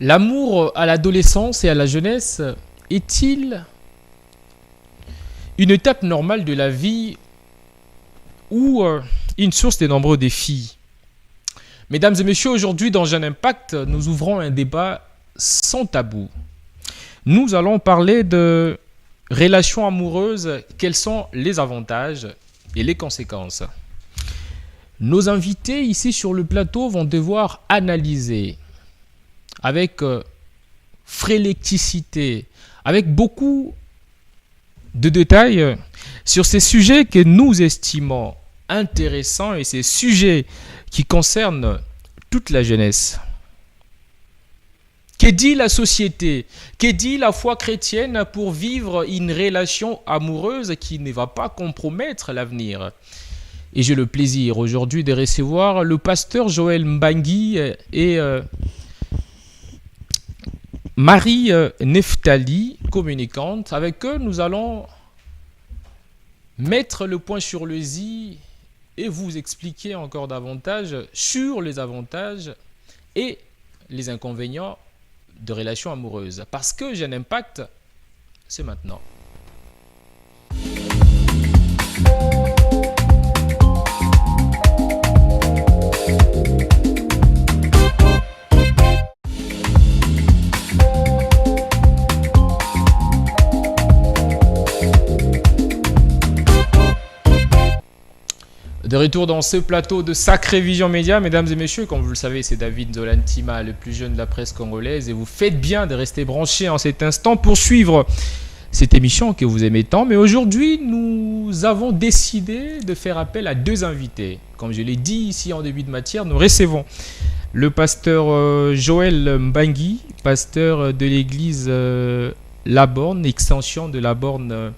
L'amour à l'adolescence et à la jeunesse est-il une étape normale de la vie ou une source de nombreux défis? Mesdames et messieurs, aujourd'hui dans Jeune Impact, nous ouvrons un débat sans tabou. Nous allons parler de relations amoureuses, quels sont les avantages et les conséquences. Nos invités ici sur le plateau vont devoir analyser avec frénéticité, avec beaucoup de détails sur ces sujets que nous estimons intéressants et ces sujets qui concernent toute la jeunesse. Que dit la société? Que dit la foi chrétienne pour vivre une relation amoureuse qui ne va pas compromettre l'avenir? Et j'ai le plaisir aujourd'hui de recevoir le pasteur Joël Mbangui et Marie Neftali, communicante. Avec eux, nous allons mettre le point sur le i et vous expliquer encore davantage sur les avantages et les inconvénients de relations amoureuses. Parce que Jeune Impact, c'est maintenant. De retour dans ce plateau de Sacré Vision Média, mesdames et messieurs, comme vous le savez, c'est David Zolantima, le plus jeune de la presse congolaise, et vous faites bien de rester branchés en cet instant pour suivre cette émission que vous aimez tant. Mais aujourd'hui, nous avons décidé de faire appel à deux invités. Comme je l'ai dit ici en début de matière, nous recevons le pasteur Joël Mbangui, pasteur de l'église La Borne, extension de La Borne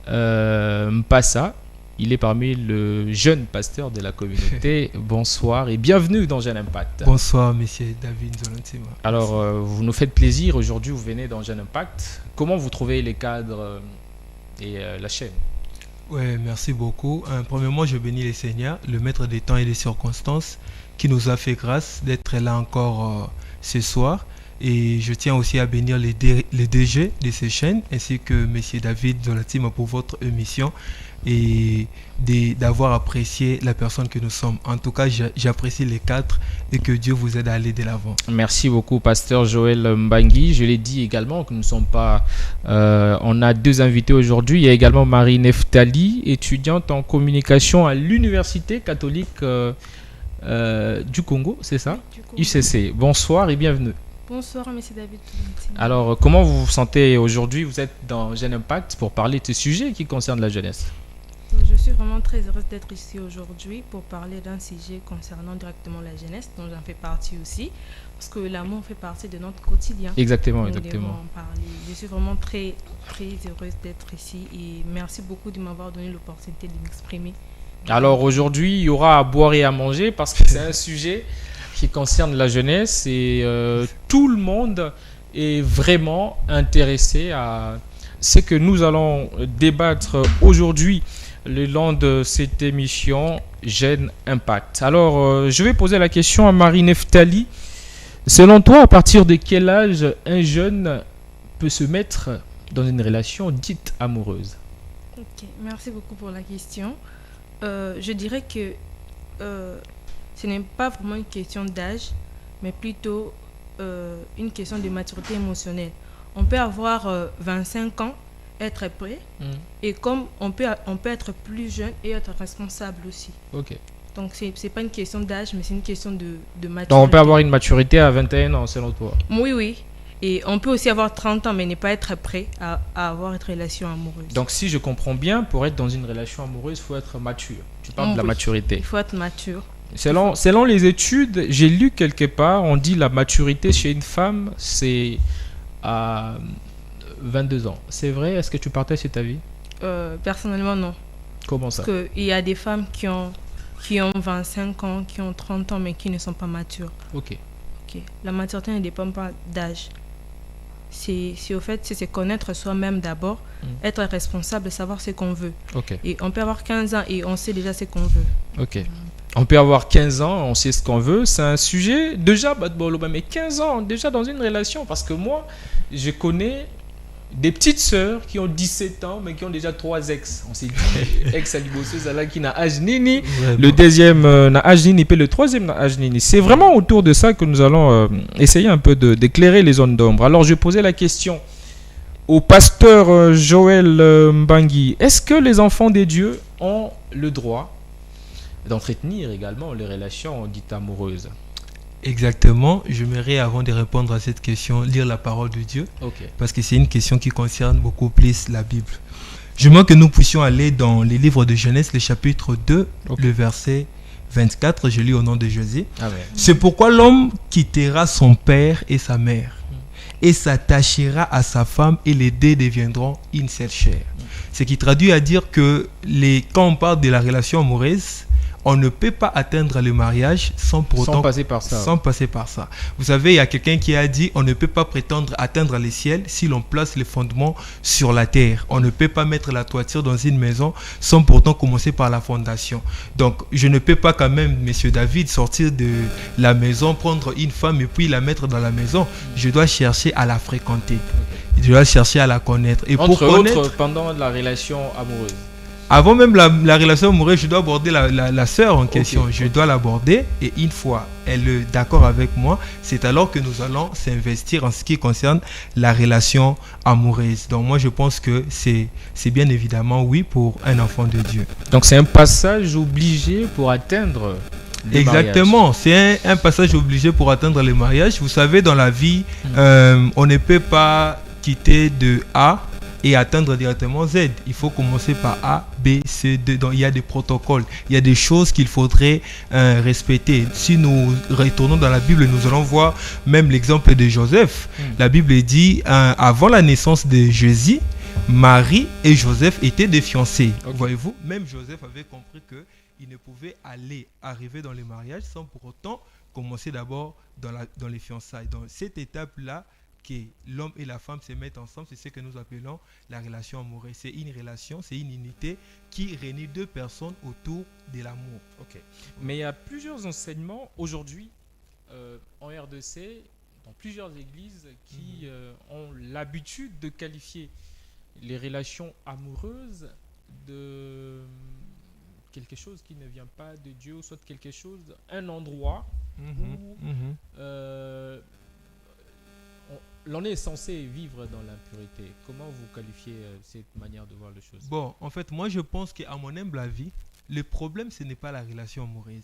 Mpassa. Il est parmi les jeunes pasteurs de la communauté. Bonsoir et bienvenue dans Jeune Impact. Bonsoir, monsieur David Zolantima. Alors, vous nous faites plaisir. Aujourd'hui, vous venez dans Jeune Impact. Comment vous trouvez les cadres et la chaîne? Ouais, merci beaucoup. Premièrement, je bénis le Seigneur, le maître des temps et des circonstances, qui nous a fait grâce d'être là encore ce soir. Et je tiens aussi à bénir les DG de ces chaînes, ainsi que monsieur David Zolantima pour votre émission et d'avoir apprécié la personne que nous sommes. En tout cas, j'apprécie les quatre et que Dieu vous aide à aller de l'avant. Merci beaucoup, pasteur Joël Mbangui. Je l'ai dit également que nous ne sommes pas... on a deux invités aujourd'hui. Il y a également Marie Neftali, étudiante en communication à l'Université catholique du Congo, c'est ça? UCC. Bonsoir et bienvenue. Bonsoir, monsieur David. Alors, comment vous vous sentez aujourd'hui? Vous êtes dans Jeune Impact pour parler de ce sujet qui concerne la jeunesse. Je suis vraiment très heureuse d'être ici aujourd'hui pour parler d'un sujet concernant directement la jeunesse, dont j'en fais partie aussi, parce que l'amour fait partie de notre quotidien. Exactement, Nous exactement. devons en parler. Je suis vraiment très, très heureuse d'être ici et merci beaucoup de m'avoir donné l'opportunité de m'exprimer. Alors, aujourd'hui, il y aura à boire et à manger parce que c'est un sujet qui concerne la jeunesse et tout le monde est vraiment intéressé à ce que nous allons débattre aujourd'hui le long de cette émission Jeune Impact. Alors, je vais poser la question à Marie Neftali. Selon toi, à partir de quel âge un jeune peut se mettre dans une relation dite amoureuse? Ok, merci beaucoup pour la question. Je dirais que ce n'est pas vraiment une question d'âge, mais plutôt une question de maturité émotionnelle. On peut avoir 25 ans, être prêt, et comme on peut être plus jeune et être responsable aussi. Ok. Donc, ce n'est pas une question d'âge, mais c'est une question de maturité. Donc, on peut avoir une maturité à 21 ans, selon toi? Oui, oui. Et on peut aussi avoir 30 ans, mais ne pas être prêt à avoir une relation amoureuse. Donc, si je comprends bien, pour être dans une relation amoureuse, il faut être mature. Tu parles de la maturité. Il faut être mature. Selon les études, j'ai lu quelque part, on dit la maturité chez une femme, c'est à 22 ans. C'est vrai? Est-ce que tu partages cet avis? Personnellement, non. Comment ça? Parce qu'il y a des femmes qui ont 25 ans, qui ont 30 ans, mais qui ne sont pas matures. Ok. La maturité ne dépend pas d'âge. C'est au fait, c'est se connaître soi-même d'abord, être responsable, savoir ce qu'on veut. Ok. Et on peut avoir 15 ans et on sait déjà ce qu'on veut. Ok. On peut avoir 15 ans, on sait ce qu'on veut. C'est un sujet, déjà, mais 15 ans, déjà dans une relation. Parce que moi, je connais des petites sœurs qui ont 17 ans, mais qui ont déjà 3 ex. On s'est dit, ex-alibosseuse, là, qui n'a âge nini. Le deuxième n'a âge nini, puis le troisième n'a âge nini. C'est vraiment autour de ça que nous allons essayer un peu d'éclairer les zones d'ombre. Alors, je posais la question au pasteur Joël Mbangui. Est-ce que les enfants des dieux ont le droit d'entretenir également les relations dites amoureuses? Exactement. J'aimerais, avant de répondre à cette question, lire la parole de Dieu. Okay. Parce que c'est une question qui concerne beaucoup plus la Bible. J'aimerais que nous puissions aller dans les livres de Genèse, le chapitre 2, le verset 24. Je lis au nom de Jésus. Amen. C'est pourquoi l'homme quittera son père et sa mère et s'attachera à sa femme et les deux deviendront une seule chair. Ce qui traduit à dire que quand on parle de la relation amoureuse, on ne peut pas atteindre le mariage sans passer par ça. Vous savez, il y a quelqu'un qui a dit on ne peut pas prétendre atteindre les ciels si l'on place les fondements sur la terre. On ne peut pas mettre la toiture dans une maison sans pourtant commencer par la fondation. Donc, je ne peux pas quand même, monsieur David, sortir de la maison, prendre une femme et puis la mettre dans la maison. Je dois chercher à la fréquenter. Je dois chercher à la connaître. Et entre autres, pendant la relation amoureuse. Avant même la relation amoureuse, je dois aborder la sœur en question. Je dois l'aborder et une fois elle est d'accord avec moi, c'est alors que nous allons s'investir en ce qui concerne la relation amoureuse. Donc moi je pense que c'est bien évidemment oui pour un enfant de Dieu. Donc c'est un passage obligé pour atteindre le Exactement, mariage. C'est un passage obligé pour atteindre le mariage. Vous savez, dans la vie, on ne peut pas quitter de A et atteindre directement Z. Il faut commencer par A, B, C, D. Donc il y a des protocoles, il y a des choses qu'il faudrait respecter. Si nous retournons dans la Bible, nous allons voir même l'exemple de Joseph. La Bible dit, avant la naissance de Jésus, Marie et Joseph étaient des fiancés. Voyez-vous, même Joseph avait compris qu'il ne pouvait arriver dans le mariage sans pour autant commencer d'abord dans les fiançailles. Dans cette étape-là, que l'homme et la femme se mettent ensemble, c'est ce que nous appelons la relation amoureuse. C'est une relation, c'est une unité qui réunit deux personnes autour de l'amour. Okay. Mais il y a plusieurs enseignements aujourd'hui en RDC, dans plusieurs églises, qui ont l'habitude de qualifier les relations amoureuses de quelque chose qui ne vient pas de Dieu, soit quelque chose, un endroit où l'on est censé vivre dans l'impureté. Comment vous qualifiez cette manière de voir les choses? Bon, en fait, moi je pense qu'à mon humble avis, le problème ce n'est pas la relation amoureuse.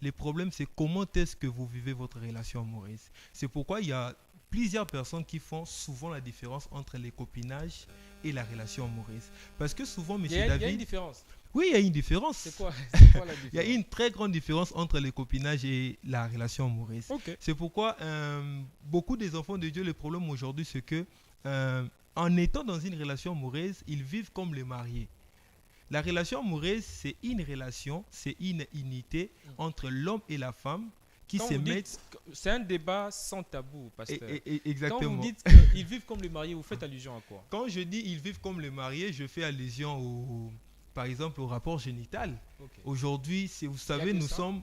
Le problème c'est comment est-ce que vous vivez votre relation amoureuse. C'est pourquoi il y a plusieurs personnes qui font souvent la différence entre les copinages et la relation amoureuse. Parce que souvent, monsieur David... Il y a une différence. Oui, il y a une différence. C'est quoi la différence? Il y a une très grande différence entre les copinages et la relation amoureuse. C'est pourquoi beaucoup des enfants de Dieu, le problème aujourd'hui, c'est que en étant dans une relation amoureuse, ils vivent comme les mariés. La relation amoureuse, c'est une relation, c'est une unité entre l'homme et la femme qui se mettent... C'est un débat sans tabou, pasteur. Exactement. Quand vous dites qu'ils vivent comme les mariés, vous faites allusion à quoi? Quand je dis ils vivent comme les mariés, je fais allusion par exemple au rapport génital. Aujourd'hui, vous savez, nous sommes...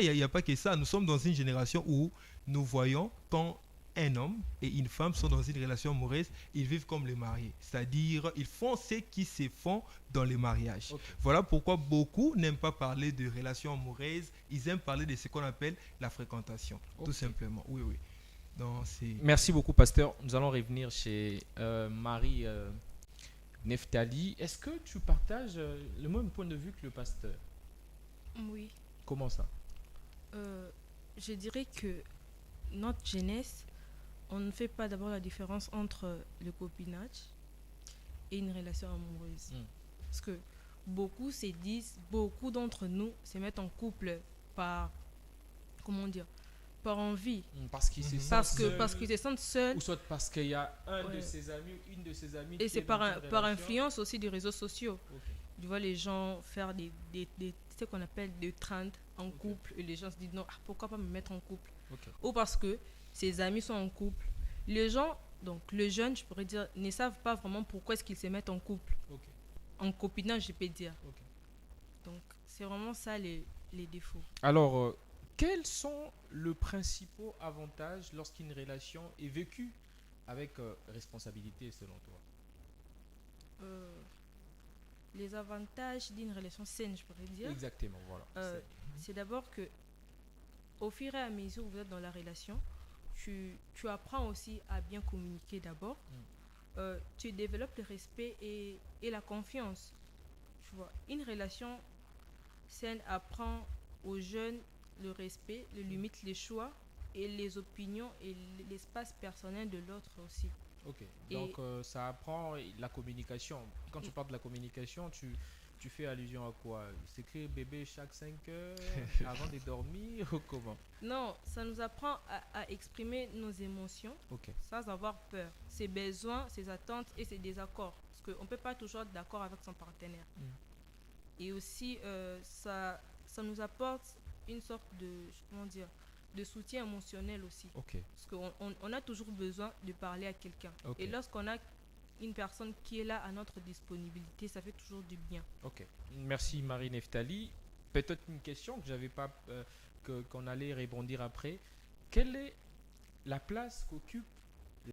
Il n'y a pas que ça. Nous sommes dans une génération où nous voyons quand un homme et une femme sont dans une relation amoureuse, ils vivent comme les mariés. C'est-à-dire, ils font ce qui se font dans les mariages. Voilà pourquoi beaucoup n'aiment pas parler de relations amoureuses. Ils aiment parler de ce qu'on appelle la fréquentation. Tout simplement. Oui. Donc, merci beaucoup, pasteur. Nous allons revenir chez Marie Neftali. Est-ce que tu partages le même point de vue que le pasteur? Oui. Comment ça? Je dirais que notre jeunesse, on ne fait pas d'abord la différence entre le copinage et une relation amoureuse. Parce que beaucoup d'entre nous se mettent en couple par envie. Parce qu'ils se sentent seuls. Ou soit parce qu'il y a de ses amis ou une de ses amies. Et c'est par influence aussi des réseaux sociaux. Tu vois les gens faire ce qu'on appelle des trends en couple et les gens se disent non, pourquoi pas me mettre en couple? Ou parce que ses amis sont en couple. Les gens, donc les jeunes, je pourrais dire, ne savent pas vraiment pourquoi est-ce qu'ils se mettent en couple. En copinage, je peux dire. Donc c'est vraiment ça les défauts. Alors, quels sont les principaux avantages lorsqu'une relation est vécue avec responsabilité selon toi? Euh, les avantages d'une relation saine, je pourrais dire, Exactement, voilà. euh, c'est d'abord que au fur et à mesure où vous êtes dans la relation, tu apprends aussi à bien communiquer d'abord. Tu développes le respect et la confiance. Tu vois, une relation saine apprend aux jeunes le respect, le limite les choix et les opinions et l'espace personnel de l'autre aussi. Ok, Et donc ça apprend la communication. Quand tu parles de la communication, tu fais allusion à quoi? S'écrire bébé chaque 5 heures avant de dormir ou comment? non, ça nous apprend à exprimer nos émotions Ok, sans avoir peur, ses besoins, ses attentes et ses désaccords. Parce qu'on ne peut pas toujours être d'accord avec son partenaire. Et aussi, ça nous apporte une sorte de, comment dire, de soutien émotionnel aussi. ok, Parce qu'on a toujours besoin de parler à quelqu'un. ok, Et lorsqu'on a une personne qui est là à notre disponibilité, ça fait toujours du bien. ok. Merci Marie Neftali. Peut-être une question que j'avais pas, qu'on allait rebondir après. Quelle est la place qu'occupe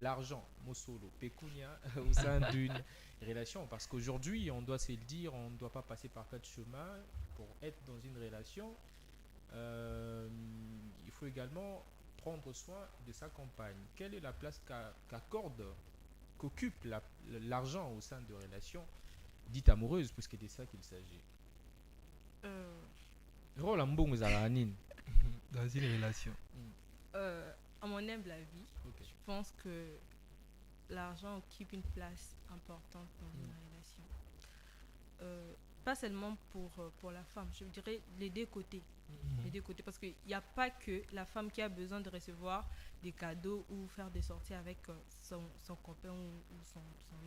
l'argent, Mosolo, Pecunia, au sein d'une relation? Parce qu'aujourd'hui, on doit se le dire, on ne doit pas passer par quatre chemins pour être dans une relation. Euh, il faut également prendre soin de sa compagne. Quelle est la place qu'accorde, qu'occupe l'argent au sein de relations dites amoureuses, puisque c'est de ça qu'il s'agit? Euh, Rôle en bon zalanine. Dans une relation. à mon humble avis, Ok. je pense que l'argent occupe une place importante dans une relation. Pas seulement pour la femme, je dirais les deux côtés. Les deux côtés, parce qu'il n'y a pas que la femme qui a besoin de recevoir des cadeaux ou faire des sorties avec son copain ou son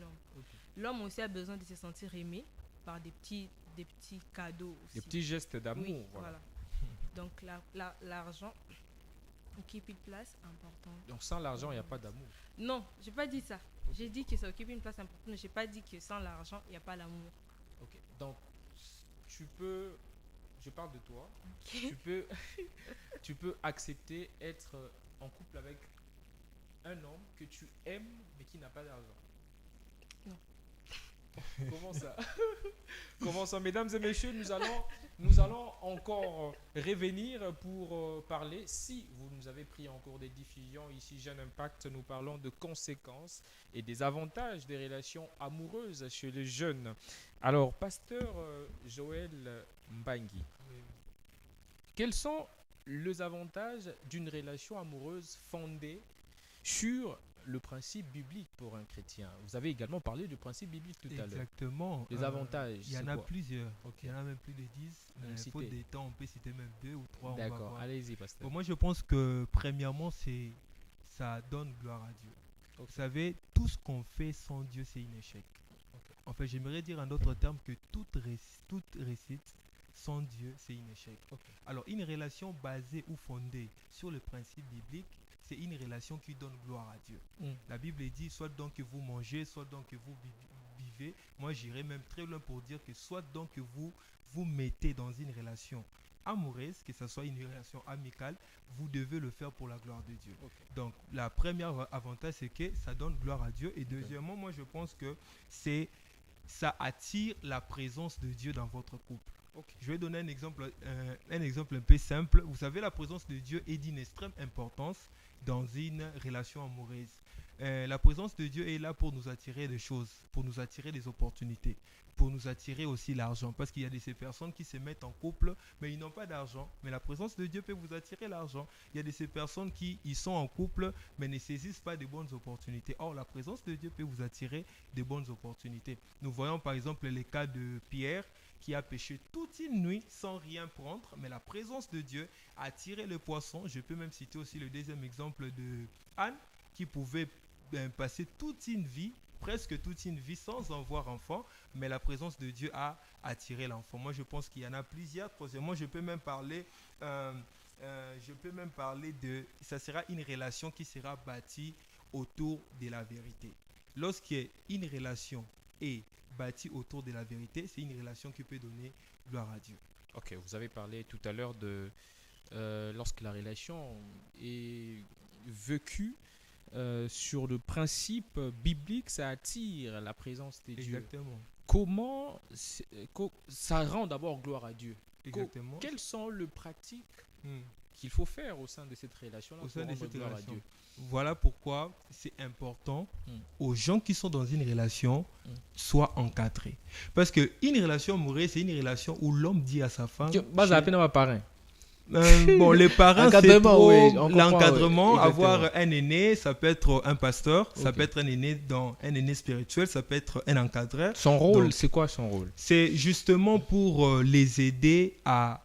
homme. Ok. L'homme aussi a besoin de se sentir aimé par des petits cadeaux aussi. Des petits gestes d'amour. Oui, Voilà. voilà. Donc l'argent occupe une place importante. Donc sans l'argent, il n'y a pas d'amour. Non, j'ai pas dit ça. J'ai dit que ça occupe une place importante, mais j'ai pas dit que sans l'argent, il n'y a pas l'amour. Ok. Donc tu peux, je parle de toi, Ok. tu peux, tu peux accepter être en couple avec un homme que tu aimes mais qui n'a pas d'argent. Non. Comment ça? Comment ça, mesdames et messieurs, nous allons encore revenir pour parler. Si vous nous avez pris en cours des diffusions, ici Jeune Impact, nous parlons de conséquences et des avantages des relations amoureuses chez les jeunes. Alors, pasteur Joël Mbangui, quels sont les avantages d'une relation amoureuse fondée sur le principe biblique pour un chrétien? Vous avez également parlé du principe biblique tout à l'heure. Exactement. Les avantages, Il y en c'est a quoi? plusieurs. Ok. Il y en a même plus de 10. Citer. Faute des temps, on peut citer même 2 ou 3. D'accord, allez-y, pasteur. Bon, moi, je pense que premièrement, ça donne gloire à Dieu. Ok. Vous savez, tout ce qu'on fait sans Dieu, c'est un échec. Ok. En fait, j'aimerais dire en d'autres termes que toute réussite sans Dieu, c'est un échec. Ok. Alors, une relation basée ou fondée sur le principe biblique, c'est une relation qui donne gloire à Dieu. La Bible dit, soit donc que vous mangez, soit donc que vous vivez. Moi, j'irais même très loin pour dire que soit donc que vous vous mettez dans une relation amoureuse, que ce soit une relation amicale, vous devez le faire pour la gloire de Dieu. Ok. Donc, la première avantage, c'est que ça donne gloire à Dieu. Et deuxièmement, moi, je pense que ça attire la présence de Dieu dans votre couple. Ok. Je vais donner un exemple un peu simple. Vous savez, la présence de Dieu est d'une extrême importance dans une relation amoureuse. La présence de Dieu est là pour nous attirer des choses, pour nous attirer des opportunités, pour nous attirer aussi l'argent. Parce qu'il y a de ces personnes qui se mettent en couple, mais ils n'ont pas d'argent. Mais la présence de Dieu peut vous attirer l'argent. Il y a de ces personnes qui ils sont en couple, mais ne saisissent pas de bonnes opportunités. Or, la présence de Dieu peut vous attirer de bonnes opportunités. Nous voyons par exemple les cas de Pierre, qui a pêché toute une nuit sans rien prendre, mais la présence de Dieu a attiré le poisson. Je peux même citer aussi le deuxième exemple de Anne, qui pouvait passer toute une vie, presque toute une vie sans en voir enfant, mais la présence de Dieu a attiré l'enfant. Moi, je pense qu'il y en a plusieurs. Troisièmement, je peux même parler ça sera une relation qui sera bâtie autour de la vérité. Lorsqu'une relation est bâtie autour de la vérité, c'est une relation qui peut donner gloire à Dieu. Ok, vous avez parlé tout à l'heure de lorsque la relation est vécue sur le principe biblique, ça attire la présence de Dieu. Exactement. Comment ça rend d'abord gloire à Dieu? Exactement. Quelles sont les pratiques Hmm. qu'il faut faire au sein de cette relation-là Au pour sein de rendre cette gloire à relation. Dieu? Voilà pourquoi c'est important Hmm. aux gens qui sont dans une relation Hmm. soient encadrés. Parce qu'une relation amoureuse, c'est une relation où l'homme dit à sa femme... Bah, à peine à parrain. Bon, les parents, c'est Encadrement, trop oui, on comprend, l'encadrement. oui, exactement. Avoir un aîné, ça peut être un pasteur, ça Ok. peut être un aîné spirituel, ça peut être un encadreur. Son rôle, Donc, c'est quoi son rôle? c'est justement pour les aider à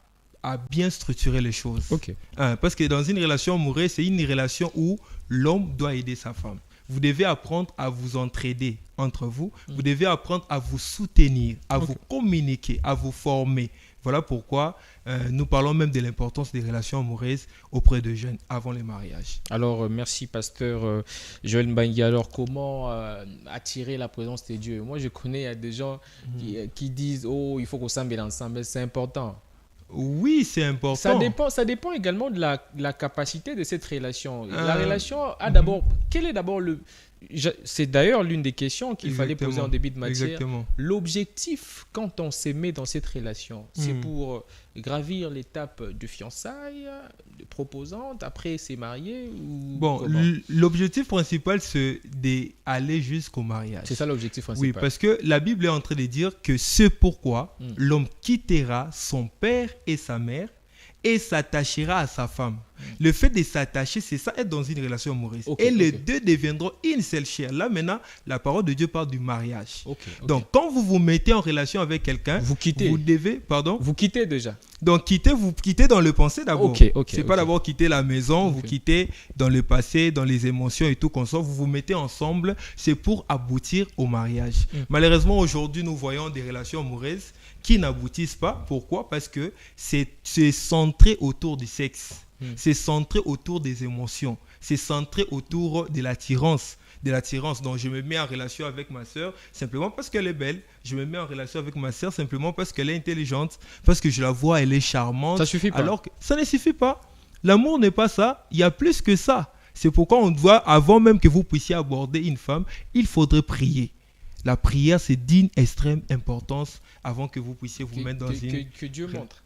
bien structurer les choses. Ok. Parce que dans une relation amoureuse, c'est une relation où l'homme doit aider sa femme. Vous devez apprendre à vous entraider entre vous. Vous devez apprendre à vous soutenir, à vous communiquer, à vous former. Voilà pourquoi nous parlons même de l'importance des relations amoureuses auprès de jeunes avant le mariage. Alors, merci, pasteur Joël Mbangui. Alors, comment attirer la présence de Dieu? Moi, je connais des gens qui disent, oh, il faut qu'on s'embête ensemble. C'est important. Oui, c'est important. Ça dépend également de la capacité de cette relation. La relation a d'abord... Quel est d'abord le... C'est d'ailleurs l'une des questions qu'il fallait poser en début de matière. Exactement. L'objectif, quand on se met dans cette relation, c'est Mm. pour gravir l'étape de fiançailles, de proposante, après c'est marié ou Bon, comment? l'objectif principal, c'est d'aller jusqu'au mariage. C'est ça l'objectif Oui, principal. parce que la Bible est en train de dire que c'est pourquoi Mm. l'homme quittera son père et sa mère et s'attachera à sa femme. Le fait de s'attacher, c'est ça, être dans une relation amoureuse. Ok, et les ok. deux deviendront une seule chair. Là, maintenant, la parole de Dieu parle du mariage. Ok, ok. Donc, quand vous vous mettez en relation avec quelqu'un, Vous quittez. vous devez, pardon, Vous quittez déjà. donc vous quittez dans le passé d'abord. Ok, ok, C'est pas ok. d'abord quitter la maison, vous Ok. quittez dans le passé, dans les émotions et tout comme ça. Vous vous mettez ensemble, c'est pour aboutir au mariage. Malheureusement, aujourd'hui, nous voyons des relations amoureuses qui n'aboutissent pas. Pourquoi? Parce que c'est centré autour du sexe. C'est centré autour des émotions. C'est centré autour de l'attirance. Donc, je me mets en relation avec ma soeur simplement parce qu'elle est belle. Je me mets en relation avec ma soeur simplement parce qu'elle est intelligente, parce que je la vois, elle est charmante. Ça suffit pas. Alors que ça ne suffit pas. L'amour n'est pas ça. Il y a plus que ça. C'est pourquoi on doit, avant même que vous puissiez aborder une femme, il faudrait prier. La prière, c'est d'une extrême importance avant que vous puissiez vous mettre dans une... Que Dieu montre.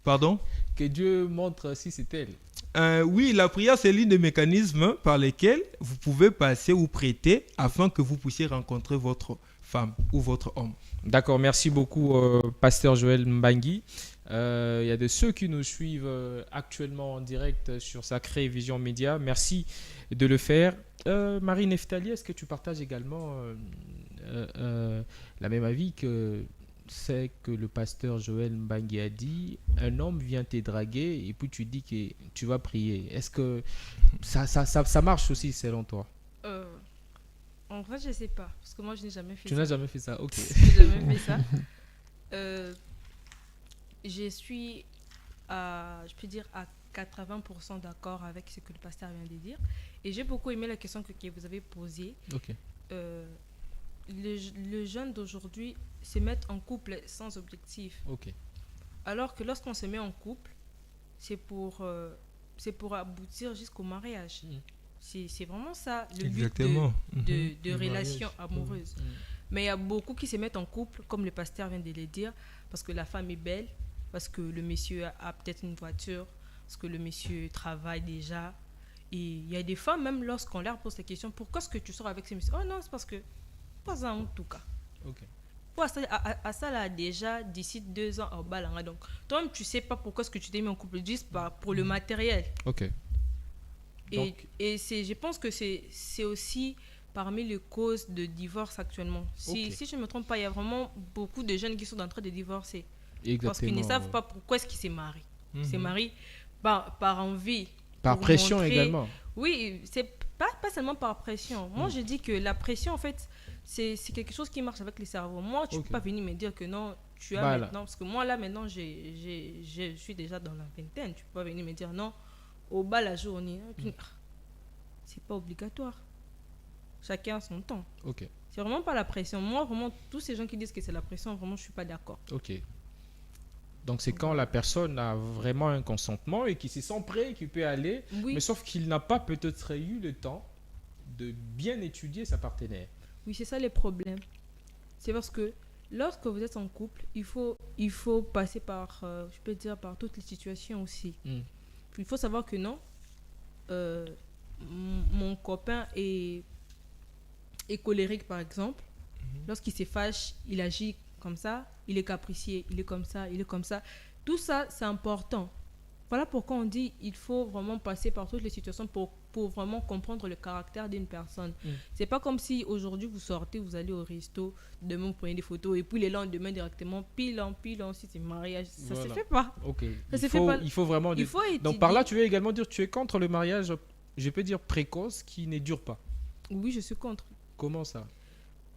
Pardon? Que Dieu montre si c'est elle. Oui, la prière, c'est l'un des mécanismes par lesquels vous pouvez passer ou prêter afin que vous puissiez rencontrer votre femme ou votre homme. D'accord, merci beaucoup, pasteur Joël Mbangui. Il y a de ceux qui nous suivent actuellement en direct sur Sacré Vision Média. Merci de le faire. Marie Neftali, est-ce que tu partages également la même avis que c'est que le pasteur Joël Mbangui a dit? Un homme vient te draguer et puis tu dis que tu vas prier. Est-ce que ça marche aussi selon toi? En vrai, je sais pas. Parce que moi, je n'ai jamais fait Tu ça. n'as jamais fait ça, ok. Je n'ai jamais fait ça. Je suis je peux dire à 80% d'accord avec ce que le pasteur vient de dire. Et j'ai beaucoup aimé la question que vous avez posée. Ok. Le jeune d'aujourd'hui se met en couple sans objectif. Ok. Alors que lorsqu'on se met en couple, c'est pour aboutir jusqu'au mariage. C'est vraiment ça le Exactement. but de Le relation mariage. amoureuse. Mais il y a beaucoup qui se mettent en couple, comme le pasteur vient de le dire, parce que la femme est belle, parce que le monsieur a peut-être une voiture, parce que le monsieur travaille déjà. Et il y a des femmes, même lorsqu'on leur pose la question, pourquoi est-ce que tu sors avec ce monsieur? Oh non, c'est parce que, pas en tout cas. Ok. À ça là, déjà, d'ici 2 ans, au balanga. Donc, toi-même, tu sais pas pourquoi est-ce que tu t'es mis en couple, juste pour le matériel. Ok. Et je pense que c'est aussi parmi les causes de divorce actuellement. Si je ne me trompe pas, il y a vraiment beaucoup de jeunes qui sont en train de divorcer. Exactement. Parce qu'ils ne savent pas pourquoi est-ce qu'ils se marient. Ils se marient par envie. Par pour pression montrer... également. Oui, c'est pas seulement par pression. Moi, je dis que la pression, en fait, c'est quelque chose qui marche avec les cerveaux. Moi, tu ne peux pas venir me dire que non, tu as maintenant... Parce que moi, là, maintenant, je suis déjà dans la vingtaine. Tu ne peux pas venir me dire non, au bas la journée. C'est pas obligatoire. Chacun a son temps. Ok. C'est vraiment pas la pression. Moi, vraiment, tous ces gens qui disent que c'est la pression, vraiment, je suis pas d'accord. Ok. Donc c'est quand la personne a vraiment un consentement et qu'il se sent prêt, qu'il peut aller, Oui, mais sauf qu'il n'a pas peut-être eu le temps de bien étudier sa partenaire. oui, c'est ça les problèmes. C'est parce que lorsque vous êtes en couple, il faut passer par, je peux dire, par toutes les situations aussi. Mm. Il faut savoir que non, euh, mon copain est colérique, par exemple. Lorsqu'il se fâche, il agit comme ça, il est capricieux, il est comme ça, il est comme ça. Tout ça, c'est important. Voilà pourquoi on dit il faut vraiment passer par toutes les situations pour vraiment comprendre le caractère d'une personne. Mm. C'est pas comme si aujourd'hui vous sortez, vous allez au resto, demain vous prenez des photos et puis le lendemain directement, pile en, si c'est mariage. Ça Voilà. se fait pas. Ok. Ça se Il fait faut, pas. il faut vraiment... Il faut Donc par là, tu veux également dire que tu es contre le mariage, je peux dire précoce, qui ne dure pas. Oui, je suis contre. Comment ça?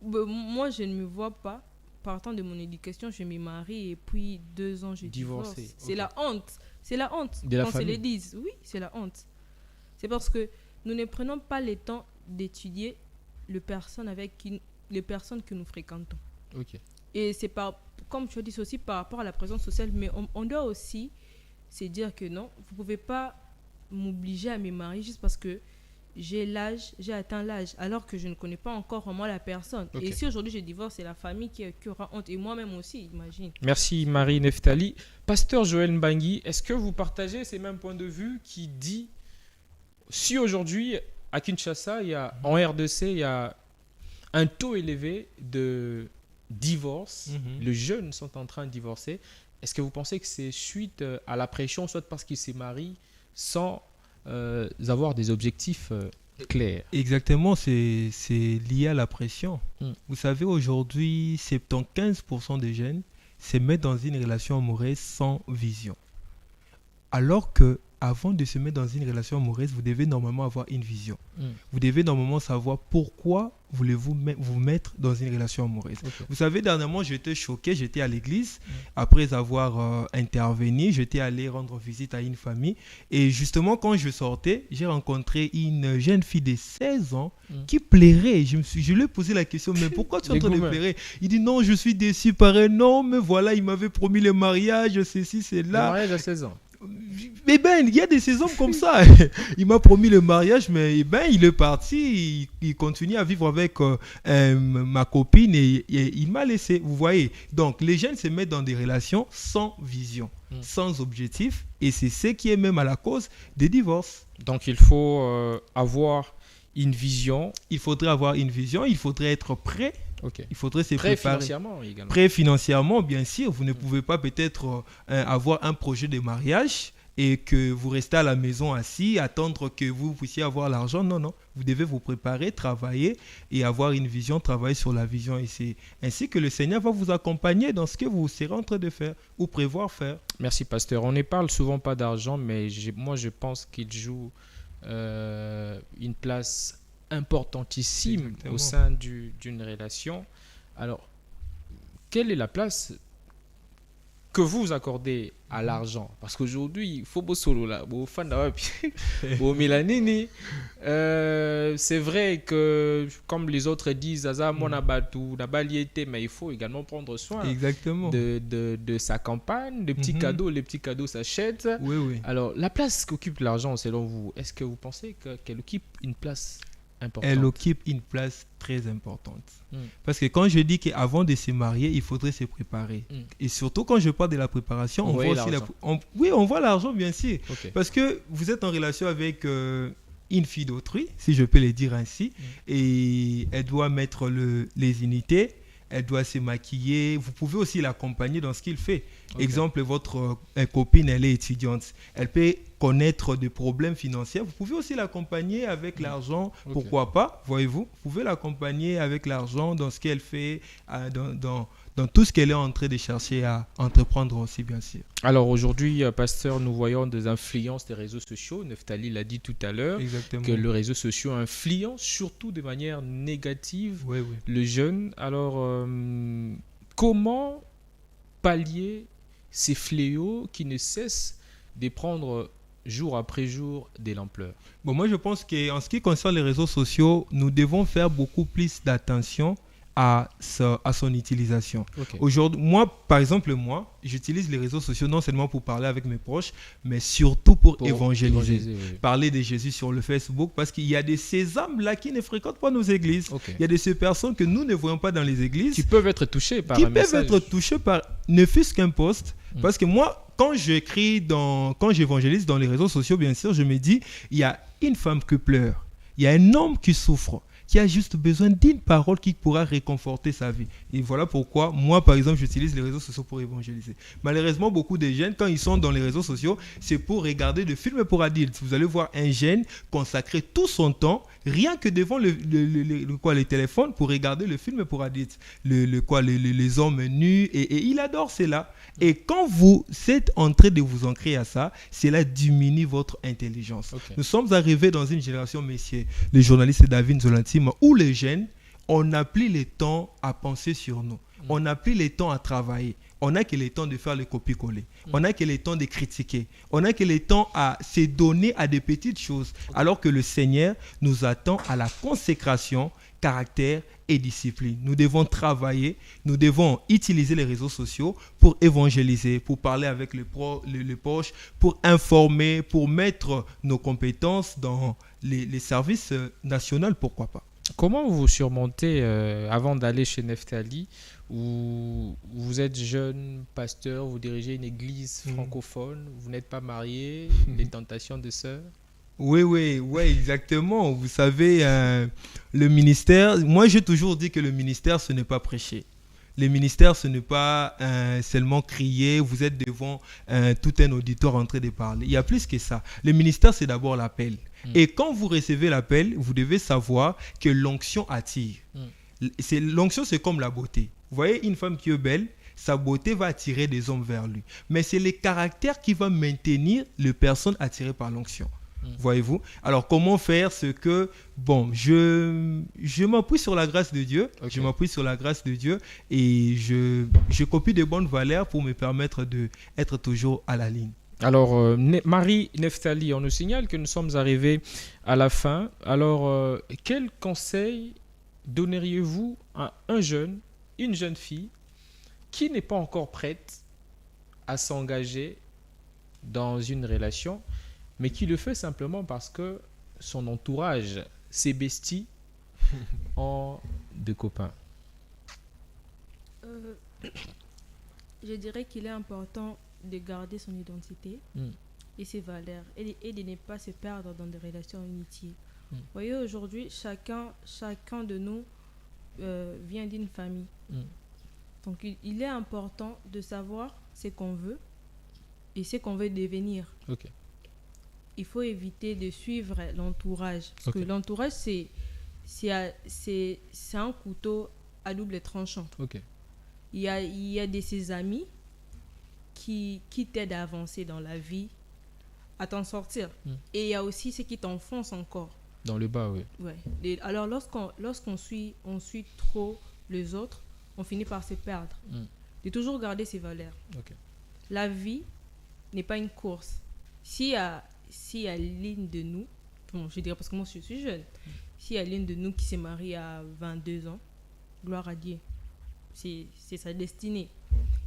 Moi, je ne me vois pas. Partant de mon éducation, je me marie et puis 2 ans, je divorce. Divorcé, C'est ok. la honte. C'est la honte. De la Quand se famille. le disent. Oui, c'est la honte. C'est parce que nous ne prenons pas le temps d'étudier les personnes que nous fréquentons. Ok. Et c'est comme tu as dit, c'est aussi par rapport à la présence sociale, mais on doit aussi se dire que non, vous ne pouvez pas m'obliger à me marier juste parce que j'ai atteint l'âge, alors que je ne connais pas encore vraiment la personne. Ok. Et si aujourd'hui je divorce, c'est la famille qui aura honte, et moi-même aussi, imagine. Merci Marie Neftali. Pasteur Joël Mbangui, est-ce que vous partagez ces mêmes points de vue qui dit, si aujourd'hui à Kinshasa, en RDC, il y a un taux élevé de divorce, Mhm. les jeunes sont en train de divorcer, est-ce que vous pensez que c'est suite à la pression, soit parce qu'ils se marient sans avoir des objectifs clairs? Exactement, c'est lié à la pression. Mm. Vous savez, aujourd'hui, 75% des jeunes se mettent dans une relation amoureuse sans vision. Alors que avant de se mettre dans une relation amoureuse, vous devez normalement avoir une vision. Mm. Vous devez normalement savoir pourquoi voulez-vous vous mettre dans une relation amoureuse. Ok. Vous savez, dernièrement, j'étais choqué, j'étais à l'église. Après avoir intervenu, j'étais allé rendre visite à une famille. Et justement, quand je sortais, j'ai rencontré une jeune fille de 16 ans qui plairait. Je lui ai posé la question, mais pourquoi tu es en train de Dégoût, pleurer? Il dit, non, je suis déçu par un homme. Mais voilà, il m'avait promis le mariage, ceci, Le cela. mariage à 16 ans. Mais ben, il y a de ces hommes comme ça. Il m'a promis le mariage, mais ben, il est parti. Il continue à vivre avec ma copine et il m'a laissé. Vous voyez. Donc, les jeunes se mettent dans des relations sans vision, sans objectif. Et c'est ce qui est même à la cause des divorces. Donc il faut avoir une vision. Il faudrait avoir une vision. Il faudrait être prêt. Ok. Il faudrait se Très préparer. financièrement également. Prêt financièrement, bien sûr. Vous ne pouvez pas peut-être avoir un projet de mariage et que vous restez à la maison assis, attendre que vous puissiez avoir l'argent. Non, non. Vous devez vous préparer, travailler et avoir une vision, travailler sur la vision. Et c'est ainsi que le Seigneur va vous accompagner dans ce que vous serez en train de faire ou prévoir faire. Merci pasteur. On ne parle souvent pas d'argent, mais moi je pense qu'il joue une place importantissime Exactement. au sein d'une relation. Alors, quelle est la place que vous accordez à l'argent? Parce qu'aujourd'hui, il faut beau solo là, beau fan beau Milanini. C'est vrai que, comme les autres disent, Aza, mon abatou, nabaliété, mais il faut également prendre soin Exactement. de sa campagne. Les petits cadeaux s'achètent. Oui, oui. Alors, la place qu'occupe l'argent, selon vous, est-ce que vous pensez qu'elle occupe une place importante? Elle occupe une place très importante. Parce que quand je dis qu'avant de se marier, il faudrait se préparer. Et surtout quand je parle de la préparation, on voit aussi on voit l'argent, bien sûr. Ok. Parce que vous êtes en relation avec une fille d'autrui, si je peux le dire ainsi, et elle doit mettre les unités, elle doit se maquiller. Vous pouvez aussi l'accompagner dans ce qu'il fait. Ok. Exemple, votre copine, elle est étudiante. Elle peut connaître des problèmes financiers. Vous pouvez aussi l'accompagner avec l'argent. Ok. Pourquoi pas, voyez-vous? Vous pouvez l'accompagner avec l'argent dans ce qu'elle fait, dans tout ce qu'elle est en train de chercher à entreprendre aussi, bien sûr. Alors aujourd'hui, pasteur, nous voyons des influences des réseaux sociaux. Neftali l'a dit tout à l'heure, Exactement. que les réseaux sociaux influencent surtout de manière négative Oui, oui. le jeune. Alors, comment pallier ces fléaux qui ne cessent de prendre jour après jour de l'ampleur? Bon, moi, je pense qu'en ce qui concerne les réseaux sociaux, nous devons faire beaucoup plus d'attention à son utilisation. Ok. Aujourd'hui, par exemple, j'utilise les réseaux sociaux non seulement pour parler avec mes proches, mais surtout pour évangéliser. Oui. Parler de Jésus sur le Facebook, parce qu'il y a de ces âmes-là qui ne fréquentent pas nos églises. Ok. Il y a de ces personnes que nous ne voyons pas dans les églises, Qui peuvent être touchés par qui un peuvent message. être touchés par ne fût-ce qu'un post. Parce que moi, quand j'évangélise dans les réseaux sociaux, bien sûr, je me dis, il y a une femme qui pleure, il y a un homme qui souffre, qui a juste besoin d'une parole qui pourra réconforter sa vie. Et voilà pourquoi, moi, par exemple, j'utilise les réseaux sociaux pour évangéliser. Malheureusement, beaucoup de jeunes, quand ils sont dans les réseaux sociaux, c'est pour regarder des films pour adultes. Vous allez voir un jeune consacrer tout son temps, rien que devant le téléphone, pour regarder le film pour adultes. Les hommes nus, et il adore cela. Et quand vous êtes en train de vous ancrer à ça, cela diminue votre intelligence. Okay. Nous sommes arrivés dans une génération, messieurs, les journalistes David Zolantim, où les jeunes, on n'a plus le temps à penser sur nous. On n'a plus le temps à travailler. On n'a que le temps de faire le copier-coller. On n'a que le temps de critiquer. On n'a que le temps à se donner à des petites choses. Alors que le Seigneur nous attend à la consécration, caractère et discipline. Nous devons travailler, nous devons utiliser les réseaux sociaux pour évangéliser, pour parler avec les proches, pour informer, pour mettre nos compétences dans les services nationaux, pourquoi pas. Comment vous surmontez, avant d'aller chez Neftali, où vous êtes jeune pasteur, vous dirigez une église francophone, vous n'êtes pas marié, les tentations de sœurs? Oui, exactement. Vous savez, le ministère, moi j'ai toujours dit que le ministère, ce n'est pas prêcher. Le ministère, ce n'est pas seulement crier, vous êtes devant tout un auditoire en train de parler. Il y a plus que ça. Le ministère, c'est d'abord l'appel. Et quand vous recevez l'appel, vous devez savoir que l'onction attire. L'onction, c'est comme la beauté. Vous voyez une femme qui est belle, sa beauté va attirer des hommes vers lui. Mais c'est le caractère qui va maintenir les personnes attirées par l'onction. Voyez-vous? Alors, comment faire ce que... Bon, je m'appuie sur la grâce de Dieu. Okay. Je m'appuie sur la grâce de Dieu et je copie de bonnes valeurs pour me permettre d'être toujours à la ligne. Alors, Marie Neftali, on nous signale que nous sommes arrivés à la fin. Alors, quel conseil donneriez-vous à un jeune, une jeune fille qui n'est pas encore prête à s'engager dans une relation, mais qui le fait simplement parce que son entourage, ses besties, ont des copains? Je dirais qu'il est important de garder son identité et ses valeurs et de ne pas se perdre dans des relations inutiles. Vous voyez, aujourd'hui, chacun de nous vient d'une famille. Donc, il est important de savoir ce qu'on veut et ce qu'on veut devenir. Ok. Il faut éviter de suivre l'entourage. Parce que l'entourage, c'est un couteau à double tranchant. Okay. Il y a de ses amis qui t'aident à avancer dans la vie, à t'en sortir. Et il y a aussi ceux qui t'enfoncent encore. Dans le bas, oui. Ouais. Alors, lorsqu'on suit trop les autres, on finit par se perdre. De toujours garder ses valeurs. Okay. La vie n'est pas une course. S'il y a l'une de nous, bon, je dirais parce que moi je suis jeune, s'il y a l'une de nous qui s'est mariée à 22 ans, gloire à Dieu, c'est sa destinée.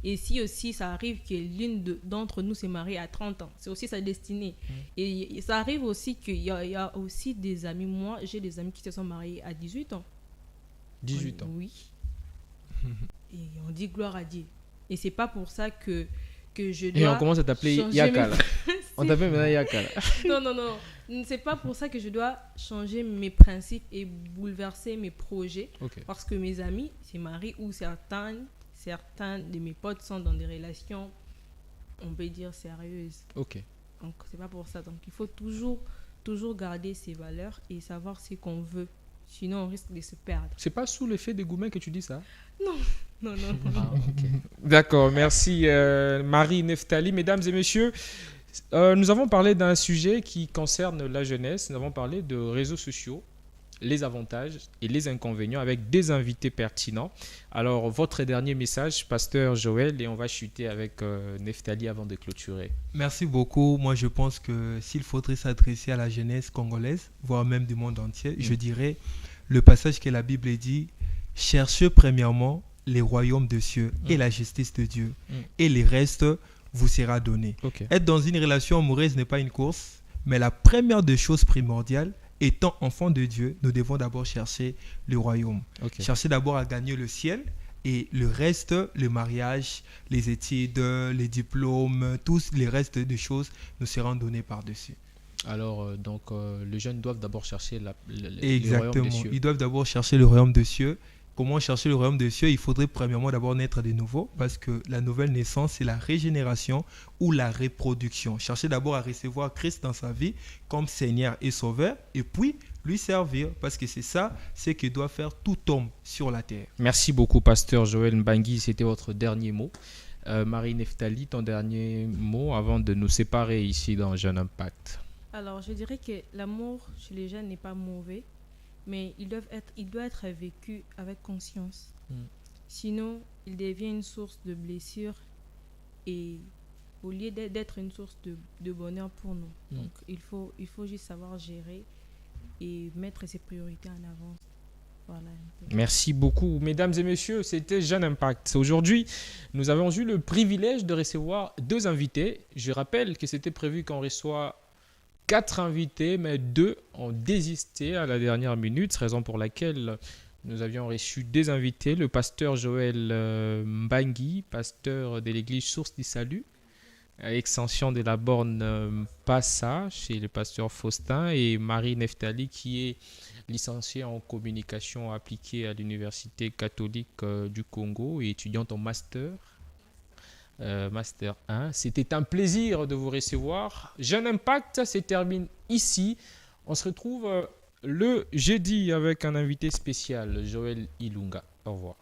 Et si aussi ça arrive que l'une d'entre nous s'est mariée à 30 ans, c'est aussi sa destinée. Et ça arrive aussi qu'il y a aussi des amis, moi j'ai des amis qui se sont mariés à 18 ans. 18 ans? Oui. Et on dit gloire à Dieu. Et c'est pas pour ça que je dois... Et on commence à t'appeler Yaka. On t'appelle maintenant Yaka. Non. C'est pas pour ça que je dois changer mes principes et bouleverser mes projets. Okay. Parce que mes amis se marient ou certains de mes potes sont dans des relations, on peut dire, sérieuses. Ok. Donc, c'est pas pour ça. Donc, il faut toujours garder ses valeurs et savoir ce qu'on veut. Sinon, on risque de se perdre. C'est pas sous l'effet des gourmets que tu dis ça? Non. Ah, okay. D'accord, merci Marie Neftali. Mesdames et messieurs, nous avons parlé d'un sujet qui concerne la jeunesse. Nous avons parlé de réseaux sociaux, les avantages et les inconvénients avec des invités pertinents. Alors, votre dernier message, Pasteur Joël, et on va chuter avec Neftali avant de clôturer. Merci beaucoup. Moi, je pense que s'il faudrait s'adresser à la jeunesse congolaise, voire même du monde entier, je dirais le passage que la Bible dit: cherchez premièrement les royaumes de cieux et la justice de Dieu. Et les restes vous sera donné. Ok. Être dans une relation amoureuse n'est pas une course, mais la première des choses primordiales, étant enfant de Dieu, nous devons d'abord chercher le royaume. Ok. Chercher d'abord à gagner le ciel et le reste, le mariage, les études, les diplômes, tous les restes des choses nous seront donnés par-dessus. Alors, les jeunes doivent d'abord chercher le royaume Exactement. des cieux. Ils doivent d'abord chercher le royaume des cieux. Comment chercher le royaume des cieux? Il faudrait premièrement d'abord naître de nouveau parce que la nouvelle naissance, c'est la régénération ou la reproduction. Chercher d'abord à recevoir Christ dans sa vie comme Seigneur et Sauveur et puis lui servir parce que c'est ça, c'est que doit faire tout homme sur la terre. Merci beaucoup, pasteur Joël Mbangui. C'était votre dernier mot. Marie Neftali, ton dernier mot avant de nous séparer ici dans Jeune Impact. Alors, je dirais que l'amour chez les jeunes n'est pas mauvais, mais il doit être vécu avec conscience. Sinon, il devient une source de blessures et au lieu d'être une source de bonheur pour nous. Donc, il faut juste savoir gérer et mettre ses priorités en avance. Voilà. Merci beaucoup, mesdames et messieurs. C'était Jeune Impact. Aujourd'hui, nous avons eu le privilège de recevoir 2 invités. Je rappelle que c'était prévu qu'on reçoit 4 invités, mais 2 ont désisté à la dernière minute, raison pour laquelle nous avions reçu des invités. Le pasteur Joël Mbangui, pasteur de l'église Source du Salut, extension de la borne Passa, chez le pasteur Faustin, et Marie Neftali, qui est licenciée en communication appliquée à l'Université catholique du Congo et étudiante en master. Master 1. C'était un plaisir de vous recevoir. Jeune Impact se termine ici. On se retrouve le jeudi avec un invité spécial, Joël Ilunga. Au revoir.